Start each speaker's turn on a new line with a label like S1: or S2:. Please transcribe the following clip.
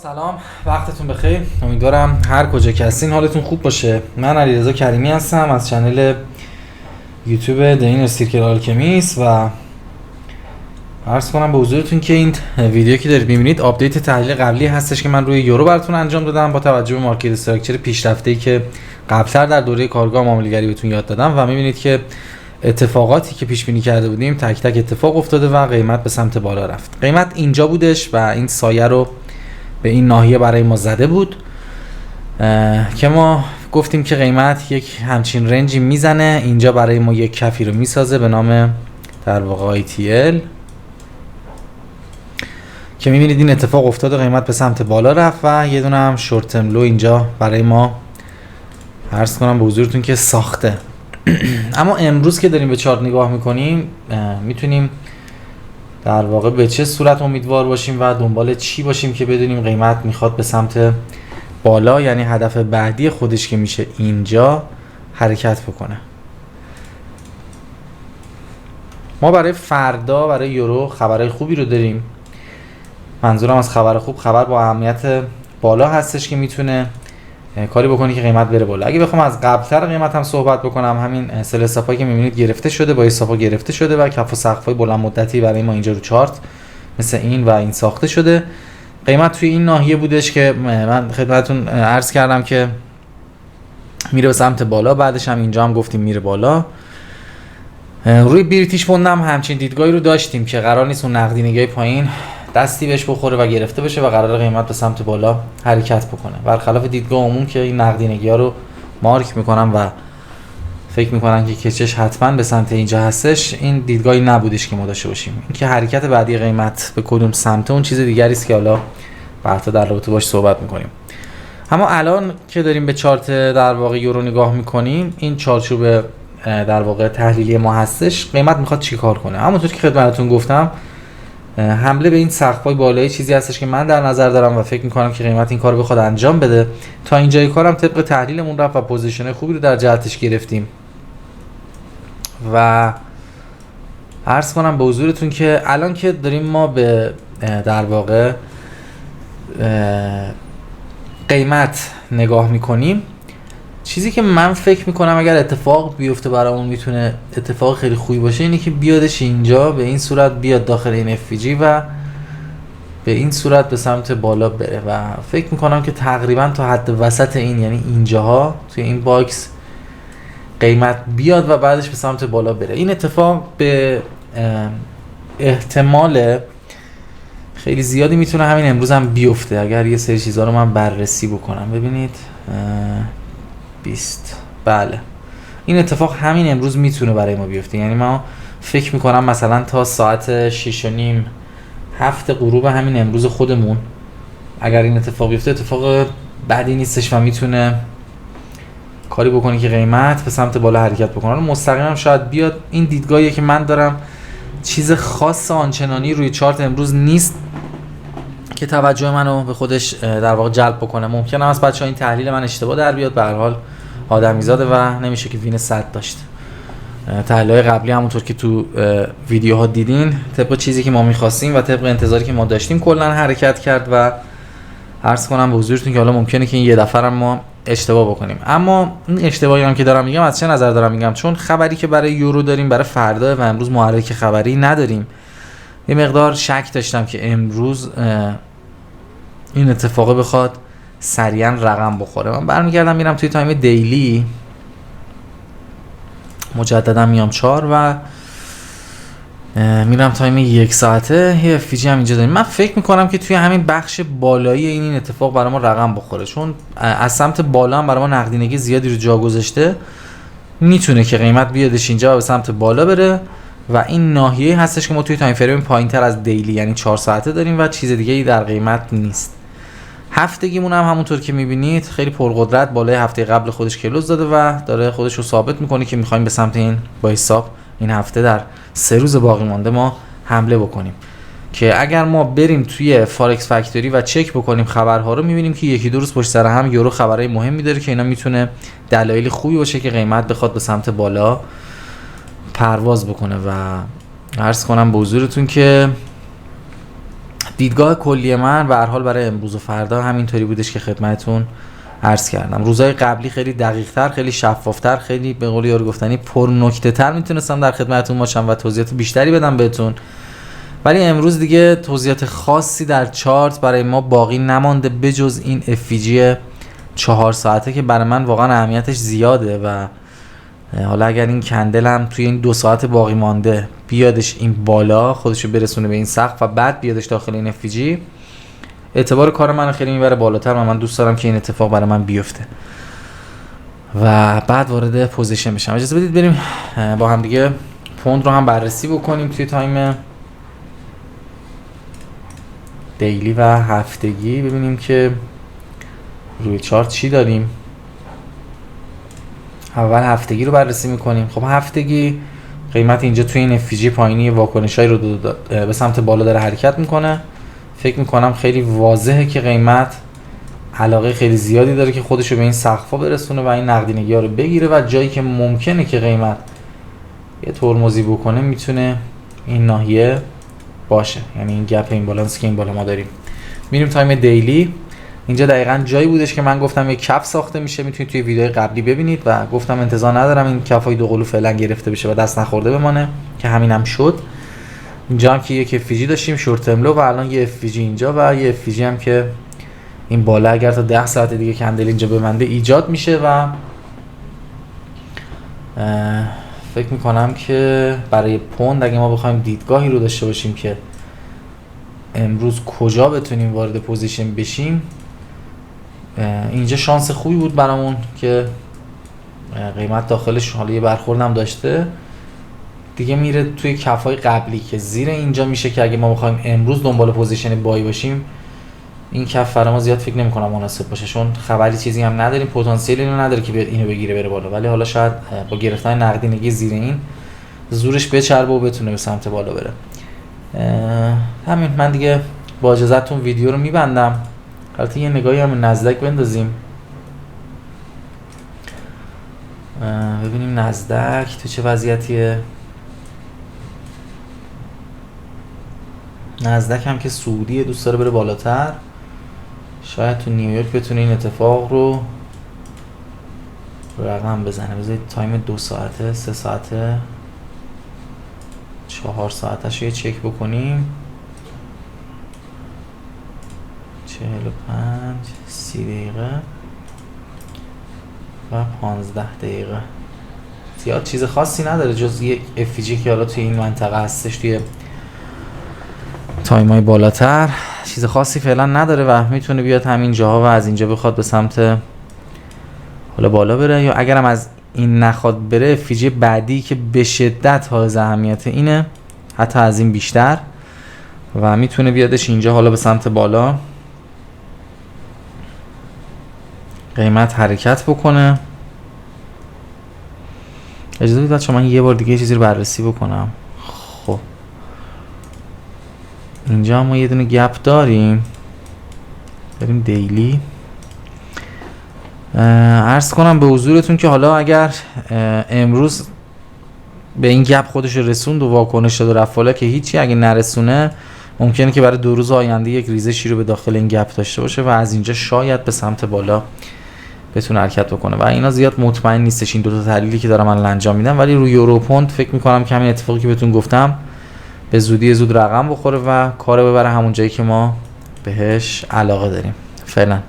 S1: سلام، وقتتون بخیر. امیدوارم هر کجا که هستین حالتون خوب باشه. من علیرضا کریمی هستم از چنل یوتیوب The Inner Circle Alchemist و عرض کنم به حضورتون که این ویدیو که دارید می‌بینید آپدیت تحلیل قبلی هستش که من روی یورو براتون انجام دادم با توجه به مارکت استراکچر پیشرفته‌ای که قبل‌تر در دوره کارگاه معامله‌گری بهتون یاد دادم و می‌بینید که اتفاقاتی که پیش بینی کرده بودیم تک تک اتفاق افتاده و قیمت به سمت بالا رفت. قیمت اینجا بودش و این سایه رو به این ناحیه برای ما زده بود که ما گفتیم که قیمت یک همچین رنجی میزنه اینجا برای ما یک کفی رو میسازه به نام در واقع ITL که میبینید این اتفاق افتاد، قیمت به سمت بالا رفت و یه دونه هم شورت ترم لو اینجا برای ما عرض کنم به حضورتون که ساخته. اما امروز که داریم به چارت نگاه میکنیم میتونیم در واقع به چه صورت امیدوار باشیم و دنبال چی باشیم که بدونیم قیمت میخواد به سمت بالا، یعنی هدف بعدی خودش که میشه اینجا حرکت بکنه. ما برای فردا برای یورو خبرهای خوبی رو داریم. منظورم از خبر خوب خبر با اهمیت بالا هستش که میتونه کاری بکنی که قیمت بره بالا. اگه بخوام از قبل‌تر قیمت هم صحبت بکنم، همین سل استاپایی که می‌بینید گرفته شده، با استاپا گرفته شده و کف و سقف‌های بلند مدتی برای ما اینجا رو چارت مثل این و این ساخته شده. قیمت توی این ناحیه بودش که من خدمتتون عرض کردم که میره به سمت بالا، بعدش هم اینجا هم گفتیم میره بالا. روی بریتیش پوند هم همچین دیدگاهی رو داشتیم که قرار نیست اون نقدینگی پایین دستی بهش بخوره و گرفته بشه و قرار قیمت به سمت بالا حرکت بکنه، برخلاف دیدگاه عموم که این نقدینگی‌ها رو مارک میکنن و فکر میکنن که کشش حتما به سمت اینجا هستش. این دیدگاهی نبودش که ما داشته باشیم. اینکه حرکت بعدی قیمت به کدوم سمت اون چیز دیگری است که حالا بعدا در رابطه باش صحبت میکنیم. اما الان که داریم به چارت در واقع یورو نگاه میکنیم، این چارچوب در واقع تحلیلی ما هستش. قیمت میخواد چیکار کنه؟ همونطور که خدمتتون گفتم، حمله به این سقف‌های بالایی چیزی هستش که من در نظر دارم و فکر می‌کنم که قیمت این کارو بخواد انجام بده. تا اینجای کارم طبق تحلیلمون رفت و پوزیشن خوبی رو در جهتش گرفتیم و عرض کنم به حضورتون که الان که داریم ما به در واقع قیمت نگاه می‌کنیم، چیزی که من فکر میکنم اگر اتفاق بیفته برامون میتونه اتفاق خیلی خوبی باشه اینه که بیادش اینجا به این صورت بیاد داخل این FVG و به این صورت به سمت بالا بره و فکر میکنم که تقریبا تا حد وسط این، یعنی اینجاها توی این باکس قیمت بیاد و بعدش به سمت بالا بره. این اتفاق به احتمال خیلی زیادی میتونه همین امروز هم بیفته اگر یه سری چیزها رو من بررسی بکنم. ببینید 20 بله، این اتفاق همین امروز میتونه برای ما بیفته. یعنی ما فکر میکنم مثلا تا ساعت 6:30 7 غروب همین امروز خودمون اگر این اتفاق بیفته اتفاق بعدی نیستش و میتونه کاری بکنه که قیمت به سمت بالا حرکت بکنه. مستقیما شاید بیاد. این دیدگاهیه که من دارم، چیز خاص آنچنانی روی چارت امروز نیست که توجه منو به خودش در واقع جلب بکنه. ممکنه از بچه‌ها این تحلیل من اشتباه در بیاد، به هر حال آدمیزاده و نمیشه که وین 100 داشت. تحلیل‌های قبلی همونطور که تو ویدیوها دیدین طبق چیزی که ما می‌خواستیم و طبق انتظاری که ما داشتیم کلا حرکت کرد و عرض کنم به حضورتون که حالا ممکنه که این یه دفعه هم ما اشتباه بکنیم. اما این اشتباهی هم که دارم میگم از چه نظر دارم میگم؟ چون خبری که برای یورو داریم برای فردا و امروز محرک خبری نداریم. یه مقدار شک داشتم که امروز این اتفاقه بخواد سریعا رقم بخوره. من برمیگردم میرم توی تایم دیلی، مجددا میام 4 و میرم تایم 1 ساعته. یه FVG هم اینجا داریم. من فکر میکنم که توی همین بخش بالایی این اتفاق برای ما رقم بخوره، چون از سمت بالا هم برای ما نقدینگی زیادی رو جا گذاشته. میتونه که قیمت بیادش اینجا به سمت بالا بره و این ناحیه هستش که ما توی تایم فریم پایینتر از دیلی یعنی 4 ساعته داریم و چیز دیگه ای در قیمت نیست. هفتگیمون هم همونطور که میبینید خیلی پرقدرت بالای هفته قبل خودش کلوز داده و داره خودش رو ثابت میکنه که میخوایم به سمت این با حساب این هفته در 3 روز باقی مانده ما حمله بکنیم که اگر ما بریم توی فارکس فکتوری و چک بکنیم خبرها رو میبینیم که یکی دو روز پشت سر هم یورو خبرهای مهمی داره که اینا میتونه دلایل خوبی باشه که قیمت بخواد به سمت بالا پرواز بکنه و عرض کنم به حضورتون که دیدگاه کلی من به هر حال برای امروز و فردا همینطوری بودش که خدمتتون عرض کردم. روزهای قبلی خیلی دقیق‌تر، خیلی شفاف‌تر، خیلی به قول یارو گفتنی پر نکته‌تر میتونستم در خدمتتون باشم و توضیحات بیشتری بدم بهتون، ولی امروز دیگه توضیحات خاصی در چارت برای ما باقی نمانده بجز این FVG 4 ساعته که برای من واقعا اهمیتش زیاده و حالا اگر این کندل هم توی این 2 ساعت باقی مانده بیادش این بالا خودشو برسونه به این سقف و بعد بیادش داخل این FVG، اعتبار کار من خیلی میبره بالاتر و من دوست دارم که این اتفاق برای من بیفته و بعد وارد پوزیشن بشم. اجازه بدید بریم با هم دیگه پوند رو هم بررسی بکنیم توی تایم دیلی و هفتگی، ببینیم که روی چارت چی داریم. اول هفتگی رو بررسی میکنیم. خب هفتگی قیمت اینجا توی این FVG پایینی واکنشایی رو به سمت بالا داره حرکت میکنه. فکر میکنم خیلی واضحه که قیمت علاقه خیلی زیادی داره که خودشو به این سقفا برسونه و این نقدینگی ها رو بگیره و جایی که ممکنه که قیمت یه ترمزی بکنه میتونه این ناحیه باشه، یعنی این گپ این بالانس که این بالا ما داریم. میریم تایم دیلی. اینجا دقیقاً جایی بودش که من گفتم یه کف ساخته میشه، میتونید توی ویدیوهای قبلی ببینید و گفتم انتظار ندارم این کفای دو قلو فعلا گرفته بشه و دست نخورده بمانه که همینم شد. اینجا هم که یک FVG داشتیم شورت ترم لو و الان یه FVG اینجا و یه FVG هم که این بالا اگر تا 10 ساعت دیگه کندل اینجا ببنده ایجاد میشه و فکر میکنم که برای پوند اگه ما بخوایم دیدگاهی رو داشته باشیم که امروز کجا بتونیم وارد پوزیشن بشیم، اینجا شانس خوبی بود برامون که قیمت داخلش حالا یه برخوردم داشته دیگه، میره توی کفای قبلی که زیر اینجا میشه که اگه ما بخوایم امروز دنبال پوزیشن بای باشیم این کف برای ما زیاد فکر نمی‌کنم مناسب باشه، چون خبری چیزی هم نداریم، پتانسیلی اینو نداره که بیاد اینو بگیره بره بالا، ولی حالا شاید با گرفتن نقدینگی زیر این زورش بچربه و بتونه به سمت بالا بره. همین، من دیگه با اجازهتون ویدیو رو میبندم. البته یه نگاهی هم نزدک بندازیم ببینیم نزدک تو چه وضعیتیه. نزدک هم که سعودیه دوست داره بره بالاتر، شاید تو نیویورک بتونه این اتفاق رو رقم بزنه. بذارید تایم 2 ساعته، 3 ساعته، 4 ساعتش یه چک بکنیم. 45 30 دقیقه و 15 دقیقه. زیاد چیز خاصی نداره جز یک FVG که حالا توی این منطقه هستش توی تایمای بالاتر، چیز خاصی فعلا نداره و میتونه بیاد همین جاها و از اینجا بخواد به سمت حالا بالا بره، یا اگرم از این نخواد بره FVG بعدی که به شدت حائز اهمیت اینه، حتی از این بیشتر، و میتونه بیادش اینجا حالا به سمت بالا قیمت حرکت بکنه. اجازه بدید بچه‌ها من یه بار دیگه چیزی رو بررسی بکنم. خب اینجا ما یه دونه گپ داریم، بریم دیلی. عرض کنم به حضورتون که حالا اگر امروز به این گپ خودش رسوند و واکنش داد و رفت بالا که هیچی، اگه نرسونه ممکنه که برای 2 روز آینده یک ریزشی رو به داخل این گپ داشته باشه و از اینجا شاید به سمت بالا بتونه حرکت بکنه و اینا زیاد مطمئن نیستش این 2 تا تحلیلی که دارم الان انجام میدم، ولی روی یورو پوند فکر میکنم که همین اتفاقی که بهتون گفتم به زودی زود رقم بخوره و کارو ببره همون جایی که ما بهش علاقه داریم. فعلا